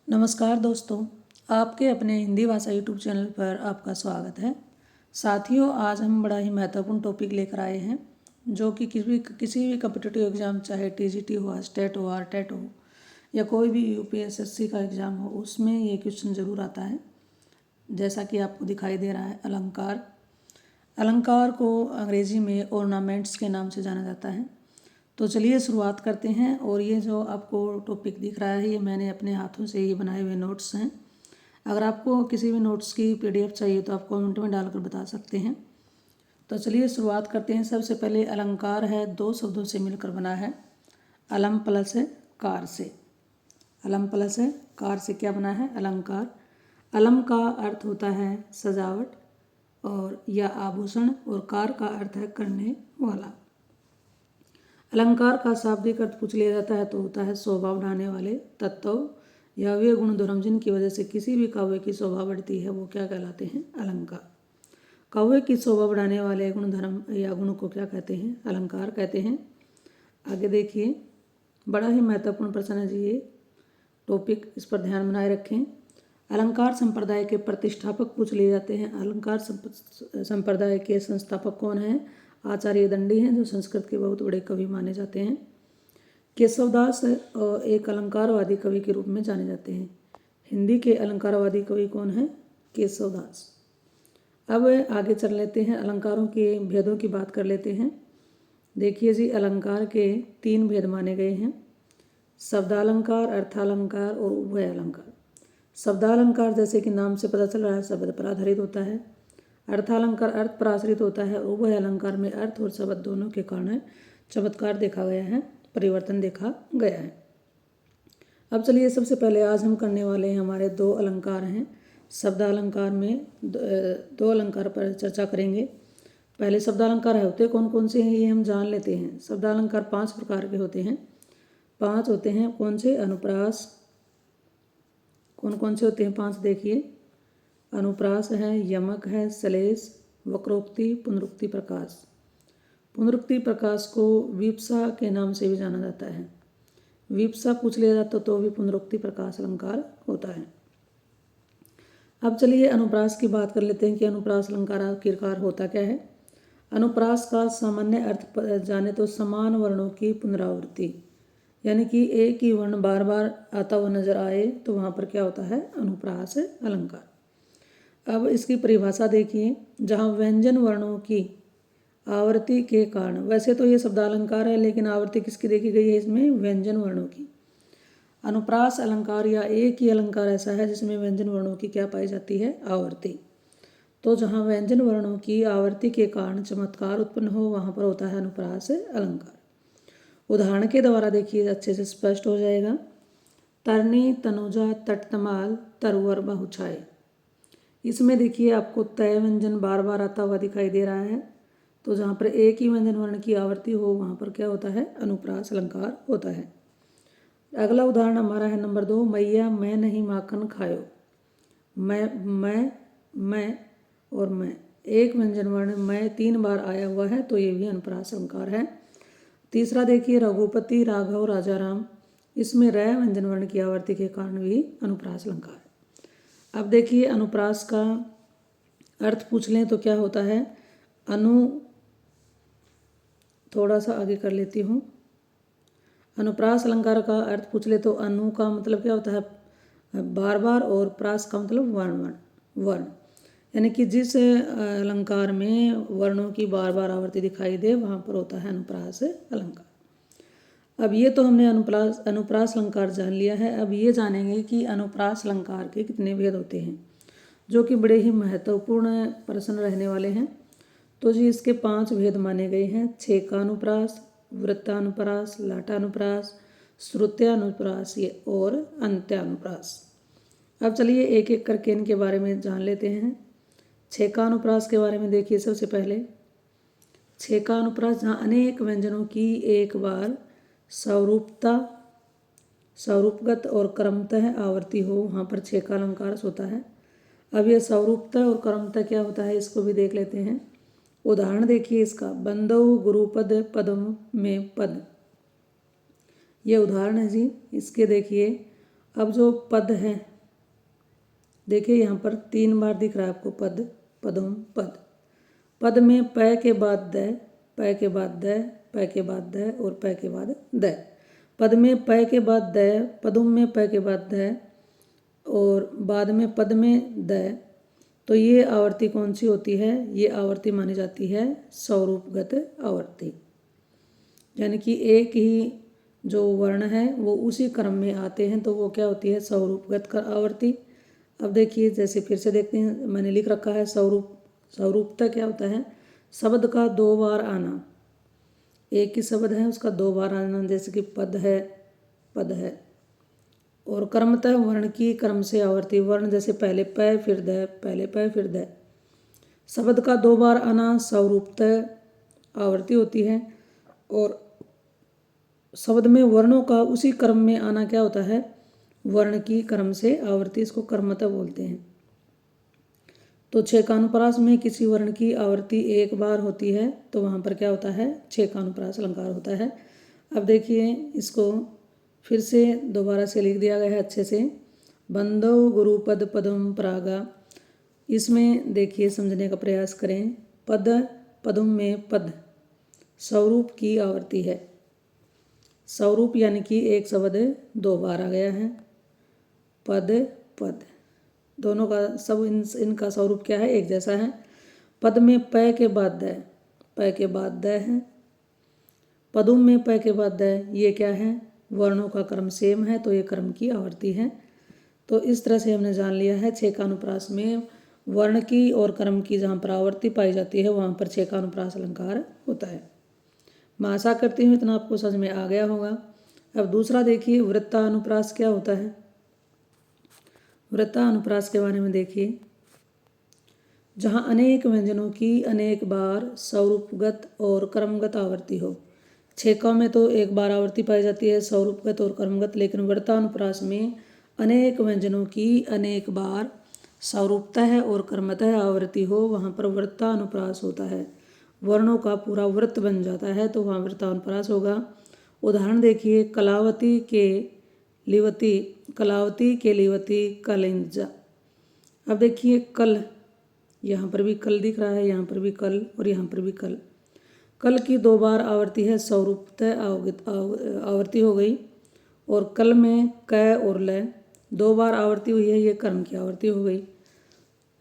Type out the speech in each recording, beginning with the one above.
नमस्कार दोस्तों, आपके अपने हिंदी भाषा यूट्यूब चैनल पर आपका स्वागत है। साथियों, आज हम बड़ा ही महत्वपूर्ण टॉपिक लेकर आए हैं जो कि किसी भी कम्पिटिटिव एग्ज़ाम, चाहे टीजीटी हो, स्टेट हो, आरटेट हो या कोई भी यूपीएसएससी का एग्ज़ाम हो, उसमें ये क्वेश्चन ज़रूर आता है। जैसा कि आपको दिखाई दे रहा है, अलंकार। अलंकार को अंग्रेजी में ऑर्नामेंट्स के नाम से जाना जाता है। तो चलिए शुरुआत करते हैं। और ये जो आपको टॉपिक दिख रहा है, ये मैंने अपने हाथों से ही बनाए हुए नोट्स हैं। अगर आपको किसी भी नोट्स की पीडीएफ चाहिए तो आप कमेंट में डालकर बता सकते हैं। तो चलिए शुरुआत करते हैं। सबसे पहले अलंकार है, दो शब्दों से मिलकर बना है। अलम प्लस है कार से। अलम प्लस है कार से क्या बना है? अलंकार। अलम का अर्थ होता है सजावट और या आभूषण, और कार का अर्थ है करने वाला। अलंकार का शाब्दिक अर्थ पूछ लिया जाता है तो होता है शोभा बढ़ाने वाले तत्व या वे गुण धर्म जिनकी वजह से किसी भी काव्य की शोभा बढ़ती है, वो क्या कहलाते हैं? अलंकार। काव्य की शोभा बढ़ाने वाले गुण धर्म या गुण को क्या कहते हैं? अलंकार कहते हैं। आगे देखिए, बड़ा ही महत्वपूर्ण प्रश्न है जी ये टॉपिक, इस पर ध्यान बनाए रखें। अलंकार संप्रदाय के प्रतिष्ठापक पूछ लिए जाते हैं। अलंकार संप्रदाय के संस्थापक कौन हैं? आचार्य दंडी हैं, जो संस्कृत के बहुत बड़े कवि माने जाते हैं। केशवदास एक अलंकारवादी कवि के रूप में जाने जाते हैं। हिंदी के अलंकारवादी कवि कौन है? केशवदास। अब आगे चल लेते हैं, अलंकारों के भेदों की बात कर लेते हैं। देखिए जी, अलंकार के 3 भेद माने गए हैं: शब्दालंकार, अर्थालंकार और उभय अलंकार। शब्दालंकार जैसे कि नाम से पता चल रहा है, शब्द पर आधारित होता है। अर्थालंकार अर्थ पर आश्रित होता है। उभय अलंकार में अर्थ और शब्द दोनों के कारण चमत्कार देखा गया है, परिवर्तन देखा गया है। अब चलिए, सबसे पहले आज हम करने वाले हैं, हमारे 2 अलंकार हैं। शब्दालंकार में 2 अलंकार पर चर्चा करेंगे। पहले शब्दालंकार होते कौन कौन से हैं, ये हम जान लेते हैं। शब्दालंकार 5 प्रकार के होते हैं। 5 होते हैं। कौन से? अनुप्रास। कौन कौन से होते हैं 5? देखिए, अनुप्रास है, यमक है, श्लेष, वक्रोक्ति, पुनरुक्ति, प्रकाश। पुनरुक्ति प्रकाश को विप्सा के नाम से भी जाना जाता है। विप्सा पूछ लिया जाता तो भी पुनरुक्ति प्रकाश अलंकार होता है। अब चलिए अनुप्रास की बात कर लेते हैं कि अनुप्रास अलंकार आखिरकार होता क्या है। अनुप्रास का सामान्य अर्थ जाने तो समान वर्णों की पुनरावृत्ति, यानी कि एक ही वर्ण बार बार आता हुआ नजर आए तो वहाँ पर क्या होता है? अनुप्रास अलंकार। अब इसकी परिभाषा देखिए, जहाँ व्यंजन वर्णों की आवृत्ति के कारण, वैसे तो ये शब्दालंकार है लेकिन आवृत्ति किसकी देखी गई है इसमें? व्यंजन वर्णों की। अनुप्रास अलंकार या एक ही अलंकार ऐसा है जिसमें व्यंजन वर्णों की क्या पाई जाती है? आवृत्ति। तो जहाँ व्यंजन वर्णों की आवृत्ति के कारण चमत्कार उत्पन्न हो, वहाँ पर होता है अनुप्रास अलंकार। उदाहरण के द्वारा देखिए, अच्छे से स्पष्ट हो जाएगा। तरनी, तनुजा, तटतमाल, तरवर, बहुछाए। इसमें देखिए आपको तय व्यंजन बार बार आता हुआ दिखाई दे रहा है। तो जहाँ पर एक ही व्यंजन वर्ण की आवृत्ति हो, वहाँ पर क्या होता है? अनुप्रास अलंकार होता है। अगला उदाहरण हमारा है नंबर 2, मैया मैं नहीं माखन खायो। मैं और मैं, एक व्यंजन वर्ण मैं 3 बार आया हुआ है, तो ये भी अनुप्रास अलंकार है। तीसरा देखिए, रघुपति, राघव, राजाराम। इसमें र व्यंजन वर्ण की आवृत्ति के कारण भी अनुप्रास अलंकार है। अब देखिए, अनुप्रास का अर्थ पूछ लें तो क्या होता है? थोड़ा सा आगे कर लेती हूँ। अनुप्रास अलंकार का अर्थ पूछ ले तो अनु का मतलब क्या होता है? बार बार, और प्रास का मतलब वर्ण, यानी कि जिस अलंकार में वर्णों की बार बार आवृत्ति दिखाई दे, वहाँ पर होता है अनुप्रास अलंकार। अब ये तो हमने अनुप्रास अलंकार जान लिया है। अब ये जानेंगे कि अनुप्रास अलंकार के कितने भेद होते हैं, जो कि बड़े ही महत्वपूर्ण प्रश्न रहने वाले हैं। तो जी, इसके 5 भेद माने गए हैं: छेकानुप्रास, वृत्तानुप्रास, लाटानुप्रास, श्रुत्यानुप्रास और अंत्यानुप्रास। अब चलिए एक एक करके इनके बारे में जान लेते हैं। छेकानुप्रास के बारे में देखिए, सबसे पहले छेकानुप्रास, जहाँ अनेक व्यंजनों की एक बार स्वरूपगत और क्रमतः आवृत्ति हो, वहाँ पर छेकालंकार होता है। अब यह स्वरूपतः और क्रमतः क्या होता है, इसको भी देख लेते हैं। उदाहरण देखिए इसका, बंदौ गुरुपद पदम में पद, ये उदाहरण है जी। इसके देखिए, अब जो पद है, देखिए यहाँ पर 3 बार दिख रहा है आपको पद, पदों पद। पद में प के बाद द, प के बाद द, प के बाद द और प के बाद द। पद में प के बाद द, पदों में प के बाद द और बाद में पद में द। तो ये आवर्ती कौन सी होती है? ये आवर्ती मानी जाती है स्वरूपगत आवर्ती, यानी कि एक ही जो वर्ण है वो उसी क्रम में आते हैं, तो वो क्या होती है? स्वरूपगत आवर्ती। अब देखिए, जैसे फिर से देखते हैं, मैंने लिख रखा है स्वरूपता क्या होता है? शब्द का 2 बार आना, एक ही शब्द है उसका 2 बार आना, जैसे कि पद है, पद है। और क्रमतः वर्ण की क्रम से आवर्ती, वर्ण जैसे पहले प फिर द, पहले प फिर द। शब्द का 2 बार आना स्वरूपतः आवर्ती होती है, और शब्द में वर्णों का उसी क्रम में आना क्या होता है? वर्ण की क्रम से आवर्ती, इसको कर्मतः बोलते हैं। तो छेकानुप्रास में किसी वर्ण की आवर्ती 1 बार होती है तो वहाँ पर क्या होता है? छेकानुप्रास अलंकार होता है। अब देखिए, इसको फिर से दोबारा से लिख दिया गया है अच्छे से। बंधो गुरुपद पदम परागा, इसमें देखिए समझने का प्रयास करें। पद, पदों में पद स्वरूप की आवर्ती है। स्वरूप यानी कि एक शब्द 2 बार आ गया है। पद, पद दोनों का सब इनका स्वरूप क्या है? एक जैसा है। पद में प के बाद द, प के बाद द है। पदों में प के बाद द, ये क्या है? वर्णों का क्रम सेम है, तो ये क्रम की आवर्ती है। तो इस तरह से हमने जान लिया है छेकानुप्रास में वर्ण की और क्रम की जहाँ पर आवर्ती पाई जाती है वहाँ पर छेकानुप्रास अलंकार होता है। मैं आशा करती हूँ इतना आपको समझ में आ गया होगा। अब दूसरा देखिए, वृत्तानुप्रास क्या होता है? वृत्तानुप्रास के बारे में देखिए। जहाँ अनेक व्यंजनों की अनेक बार स्वरूपगत और क्रमगत आवर्ती हो। छेकों में तो 1 बार आवर्ती पाई जाती है स्वरूपगत और क्रमगत, लेकिन वृत्तानुप्रास में अनेक व्यंजनों की अनेक बार स्वरूपतः और क्रमतः आवर्ती हो, वहाँ पर वृत्तानुप्रास होता है। वर्णों का पूरा वृत्त बन जाता है तो वहाँ वृत्तानुप्रास होगा। उदाहरण देखिए, कलावती के लिवती, कलावती के लिवती कलिंजा। अब देखिए, कल, यहाँ पर भी कल दिख रहा है, यहाँ पर भी कल और यहाँ पर भी कल। कल की 2 बार आवर्ती है स्वरूपतः आवर्ती हो गई, और कल में क और ल 2 बार आवर्ती हुई है, ये कर्म की आवर्ती हो गई।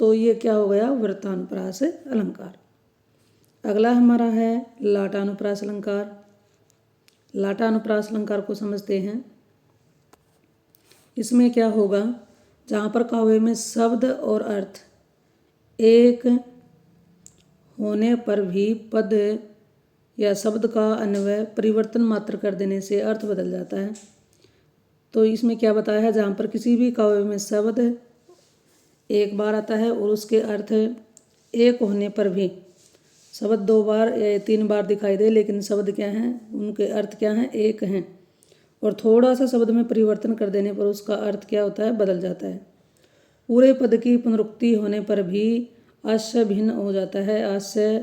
तो ये क्या हो गया? वृत्तानुप्रास अलंकार। अगला हमारा है लाटानुप्रास अलंकार। लाटानुप्रास अलंकार को समझते हैं। इसमें क्या होगा? जहाँ पर काव्य में शब्द और अर्थ एक होने पर भी पद या शब्द का अन्वय परिवर्तन मात्र कर देने से अर्थ बदल जाता है। तो इसमें क्या बताया है? जहाँ पर किसी भी काव्य में शब्द 1 बार आता है और उसके अर्थ एक होने पर भी, शब्द 2 बार या 3 बार दिखाई दे लेकिन शब्द क्या हैं? उनके अर्थ क्या हैं? एक हैं, और थोड़ा सा शब्द में परिवर्तन कर देने पर उसका अर्थ क्या होता है? बदल जाता है। पूरे पद की पुनरुक्ति होने पर भी आशय भिन्न हो जाता है। आशय,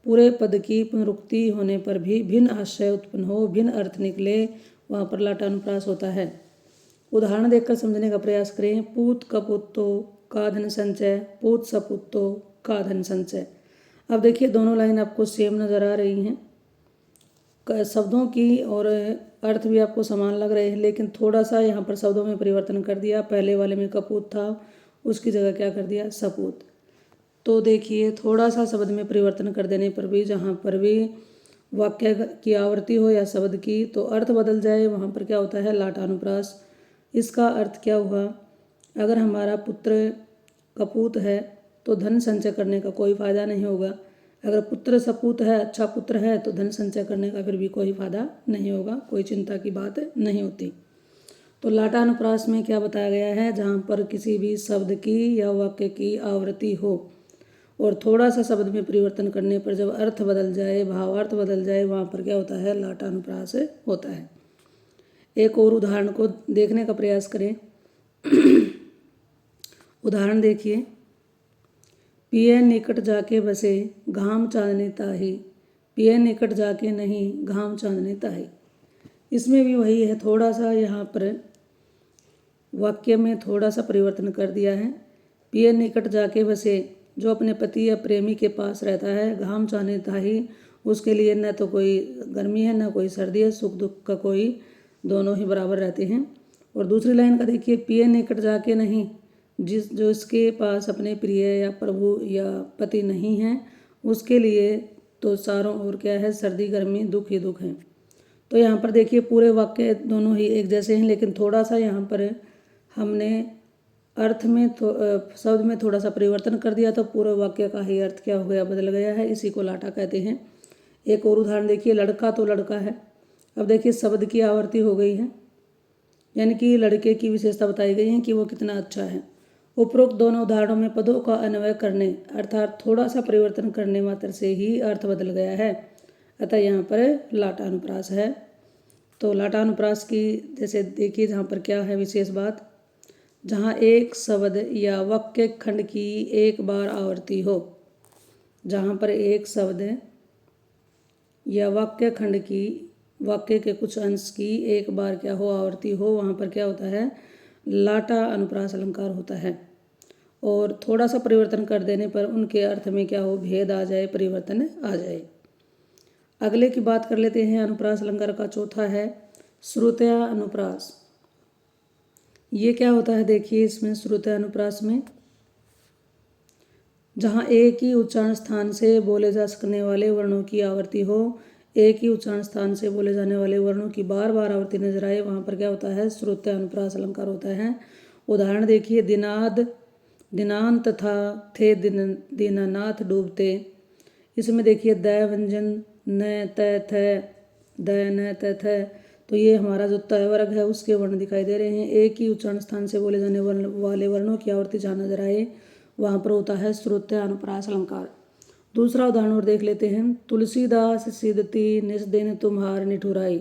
पूरे पद की पुनरुक्ति होने पर भी भिन्न आशय उत्पन्न हो, भिन्न अर्थ निकले, वहाँ पर लाटानुप्रास होता है। उदाहरण देखकर समझने का प्रयास करें। पूत कपुत्तो का धन संचय, पूत सपुत्तो का धन संचय। अब देखिए, दोनों लाइन आपको सेम नज़र आ रही हैं, शब्दों की और अर्थ भी आपको समान लग रहे हैं, लेकिन थोड़ा सा यहाँ पर शब्दों में परिवर्तन कर दिया। पहले वाले में कपूत था, उसकी जगह क्या कर दिया? सपूत। तो देखिए, थोड़ा सा शब्द में परिवर्तन कर देने पर भी, जहाँ पर भी वाक्य की आवर्ती हो या शब्द की, तो अर्थ बदल जाए, वहाँ पर क्या होता है? लाटानुप्रास। इसका अर्थ क्या हुआ? अगर हमारा पुत्र कपूत है तो धन संचय करने का कोई फायदा नहीं होगा। अगर पुत्र सपूत है, अच्छा पुत्र है, तो धन संचय करने का फिर भी कोई फायदा नहीं होगा, कोई चिंता की बात नहीं होती। तो लाटानुप्रास में क्या बताया गया है? जहाँ पर किसी भी शब्द की या वाक्य की आवृत्ति हो और थोड़ा सा शब्द में परिवर्तन करने पर जब अर्थ बदल जाए, भावार्थ बदल जाए, वहाँ पर क्या होता है? लाटानुप्रास होता है। एक और उदाहरण को देखने का प्रयास करें। उदाहरण देखिए, पिए निकट जाके बसे घाम चांदने ताही, पिए निकट जाके नहीं घाम चांदने ताही। इसमें भी वही है, थोड़ा सा यहाँ पर वाक्य में थोड़ा सा परिवर्तन कर दिया है। पिए निकट जाके बसे, जो अपने पति या प्रेमी के पास रहता है, घाम चाहे ताही, उसके लिए न तो कोई गर्मी है न कोई सर्दी है, सुख दुख का कोई, दोनों ही बराबर रहते हैं। और दूसरी लाइन का देखिए, पिए निकट जाके नहीं, जो इसके पास अपने प्रिय या प्रभु या पति नहीं है, उसके लिए तो चारों ओर क्या है, सर्दी गर्मी दुख ही दुख है। तो यहाँ पर देखिए पूरे वाक्य दोनों ही एक जैसे हैं, लेकिन थोड़ा सा यहाँ पर हमने अर्थ में शब्द में थोड़ा सा परिवर्तन कर दिया, तो पूरे वाक्य का ही अर्थ क्या हो गया, बदल गया है। इसी को लाटा कहते हैं। एक और उदाहरण देखिए, लड़का तो लड़का है। अब देखिए शब्द की आवर्ती हो गई है, यानी कि लड़के की विशेषता बताई गई है कि वो कितना अच्छा है। उपरोक्त दोनों उदाहरणों में पदों का अन्वय करने अर्थात थोड़ा सा परिवर्तन करने मात्र से ही अर्थ बदल गया है, अतः यहाँ पर लाटानुप्रास है। तो लाटानुप्रास की जैसे देखिए जहाँ पर क्या है विशेष बात, जहाँ एक शब्द या वाक्य खंड की एक बार आवर्ती हो, जहाँ पर एक शब्द या वाक्य खंड की वाक्य के कुछ अंश की एक बार क्या हो, आवर्ती हो, वहाँ पर क्या होता है, लाटा अनुप्रास अलंकार होता है। और थोड़ा सा परिवर्तन कर देने पर उनके अर्थ में क्या हो, भेद आ जाए, परिवर्तन आ जाए। अगले की बात कर लेते हैं। अनुप्रास अलंकार का चौथा है श्रुत्या अनुप्रास। ये क्या होता है, देखिए इसमें श्रुत्या अनुप्रास में जहाँ एक ही उच्चारण स्थान से बोले जा सकने वाले वर्णों की आवर्ती हो, एक ही उच्चारण स्थान से बोले जाने वाले वर्णों की बार बार आवर्ती नजर आए, वहाँ पर क्या होता है, श्रुत्या अनुप्रास अलंकार होता है। उदाहरण देखिए, दिनाद दिनांत था, थे दीनानाथ डूबते। इसमें देखिए द व्यंजन न त थ, द न त थ, तो ये हमारा जो तय वर्ग है उसके वर्ण दिखाई दे रहे हैं। एक ही उच्चारण स्थान से बोले जाने वाले वर्णों की आवर्ती जहाँ नजर आए, वहाँ पर होता है श्रुत्या अनुप्रास अलंकार। दूसरा उदाहरण और देख लेते हैं। तुलसीदास सिदती निस दिन तुम्हार निठुराई।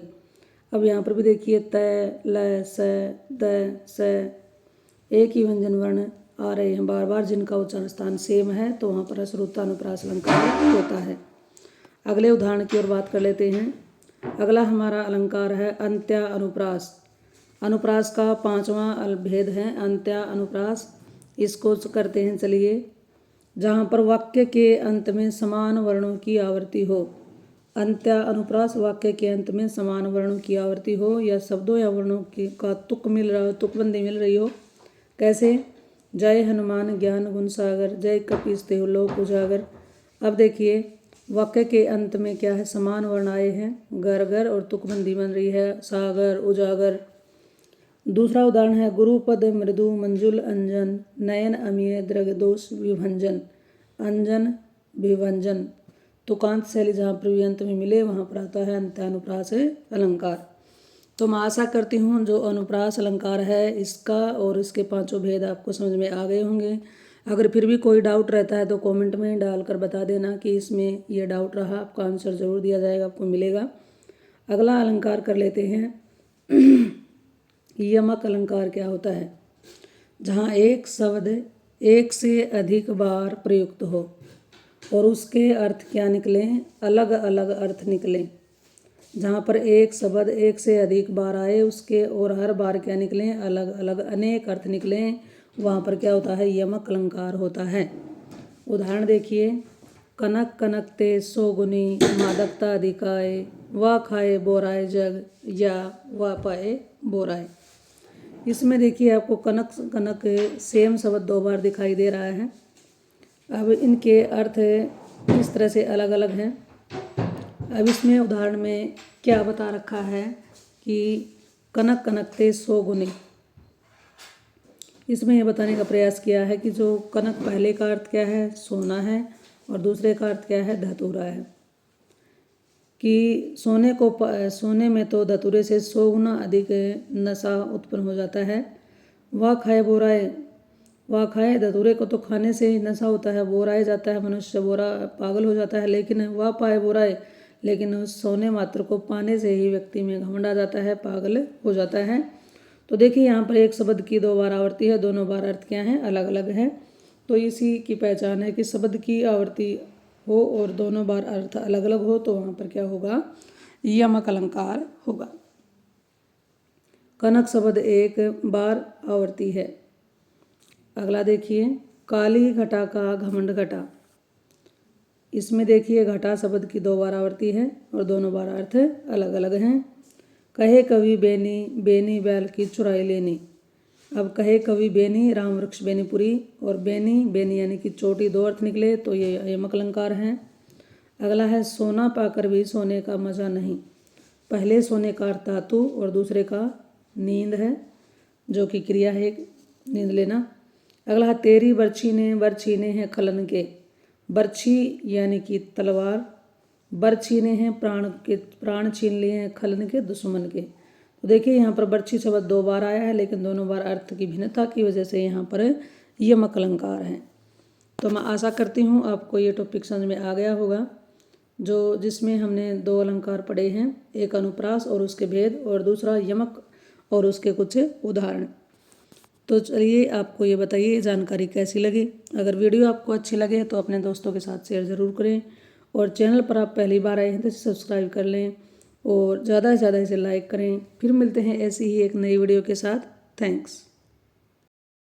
अब यहाँ पर भी देखिए त ल स द स, एक ही व्यंजन वर्ण आ रहे हैं बार बार, जिनका उच्चारण स्थान सेम है, तो वहाँ पर श्रुत्या अनुप्रास अलंकार होता है। अगले उदाहरण की ओर बात कर लेते हैं। अगला हमारा अलंकार है अंत्या अनुप्रास। अनुप्रास का पांचवां भेद है अंत्या अनुप्रास। इसको करते हैं चलिए। जहाँ पर वाक्य के अंत में समान वर्णों की आवर्ती हो, अंत्या अनुप्रास वाक्य के अंत में समान वर्णों की आवर्ती हो, या शब्दों या वर्णों की का तुक मिल रहा हो, तुकबंदी मिल रही हो। कैसे, जय हनुमान ज्ञान गुण सागर, जय कपीस तेहु लोक उजागर। अब देखिए वाक्य के अंत में क्या है, समान वर्ण आए हैं, गर गर, और तुकबंदी बन रही है, सागर उजागर। दूसरा उदाहरण है गुरुपद मृदु मंजुल अंजन, नयन अमीय दृग दोष विभंजन। अंजन विभंजन, तुकांत शैली जहाँ पर भी अंत में मिले वहाँ पर आता है अंत्यानुप्रास अलंकार। तो मैं आशा करती हूँ जो अनुप्रास अलंकार है इसका और इसके पांचों भेद आपको समझ में आ गए होंगे। अगर फिर भी कोई डाउट रहता है तो कमेंट में डालकर बता देना कि इसमें ये डाउट रहा, आपका आंसर ज़रूर दिया जाएगा, आपको मिलेगा। अगला अलंकार कर लेते हैं। यमक अलंकार क्या होता है, जहाँ एक शब्द एक से अधिक बार प्रयुक्त हो और उसके अर्थ क्या निकले, अलग अलग अर्थ निकले। जहाँ पर एक शब्द एक से अधिक बार आए उसके और हर बार क्या निकले, अलग अलग अनेक अर्थ निकले, वहाँ पर क्या होता है, यमक अलंकार होता है। उदाहरण देखिए, कनक कनकते सौगुनी मादकता अधिकाए, वा खाए बोराए जग, या वा पाए बोराए। इसमें देखिए आपको कनक कनक सेम शब्द दो बार दिखाई दे रहा है। अब इनके अर्थ इस तरह से अलग अलग हैं। अब इसमें उदाहरण में क्या बता रखा है कि कनक कनकते सौगुनी, इसमें यह बताने का प्रयास किया है कि जो कनक पहले का अर्थ क्या है, सोना है, और दूसरे का अर्थ क्या है, धतूरा है। कि सोने में तो धतूरे से 100 गुना अधिक नशा उत्पन्न हो जाता है। वह खाए बोराए, वह खाए धतूरे को तो खाने से ही नशा होता है, बोराए जाता है मनुष्य, बोरा पागल हो जाता है। लेकिन वह पाए बोराए, लेकिन उस सोने मात्र को पाने से ही व्यक्ति में घमंड आ जाता है, पागल हो जाता है। तो देखिए यहाँ पर एक शब्द की दो बार आवर्ती है, दोनों बार अर्थ क्या हैं, अलग अलग हैं। तो इसी की पहचान है कि शब्द की आवर्ती हो और दोनों बार अर्थ अलग अलग हो तो वहाँ पर क्या होगा, यमक अलंकार होगा। कनक शब्द एक बार आवर्ती है। अगला देखिए, काली घटा का घमंड घटा। इसमें देखिए घटा शब्द की 2 बार आवर्ती है और दोनों बार अर्थ अलग अलग हैं। कहे कवि बेनी बेनी बैल की चुराई लेनी। अब कहे कवि बेनी राम वृक्ष बेनीपुरी और बेनी बेनी यानी कि चोटी 2 अर्थ निकले तो ये यमक अलंकार हैं। अगला है सोना पाकर भी सोने का मजा नहीं। पहले सोने का अर्थ धातु और दूसरे का नींद है, जो कि क्रिया है नींद लेना। अगला है तेरी बर्छी ने हैं खलन के। बर्छी यानी कि तलवार, बर्छी ने हैं प्राण छीन लिए हैं खलन के दुश्मन के। तो देखिए यहाँ पर बर्छी शब्द 2 बार आया है, लेकिन दोनों बार अर्थ की भिन्नता की वजह से यहाँ पर यमक अलंकार हैं। तो मैं आशा करती हूँ आपको ये टॉपिक समझ में आ गया होगा, जिसमें हमने 2 अलंकार पढ़े हैं, एक अनुप्रास और उसके भेद और दूसरा यमक और उसके कुछ उदाहरण। तो चलिए आपको ये बताइए जानकारी कैसी लगी। अगर वीडियो आपको अच्छी लगे तो अपने दोस्तों के साथ शेयर ज़रूर करें और चैनल पर आप पहली बार आए हैं तो सब्सक्राइब कर लें और ज़्यादा से ज़्यादा इसे लाइक करें। फिर मिलते हैं ऐसी ही एक नई वीडियो के साथ। थैंक्स।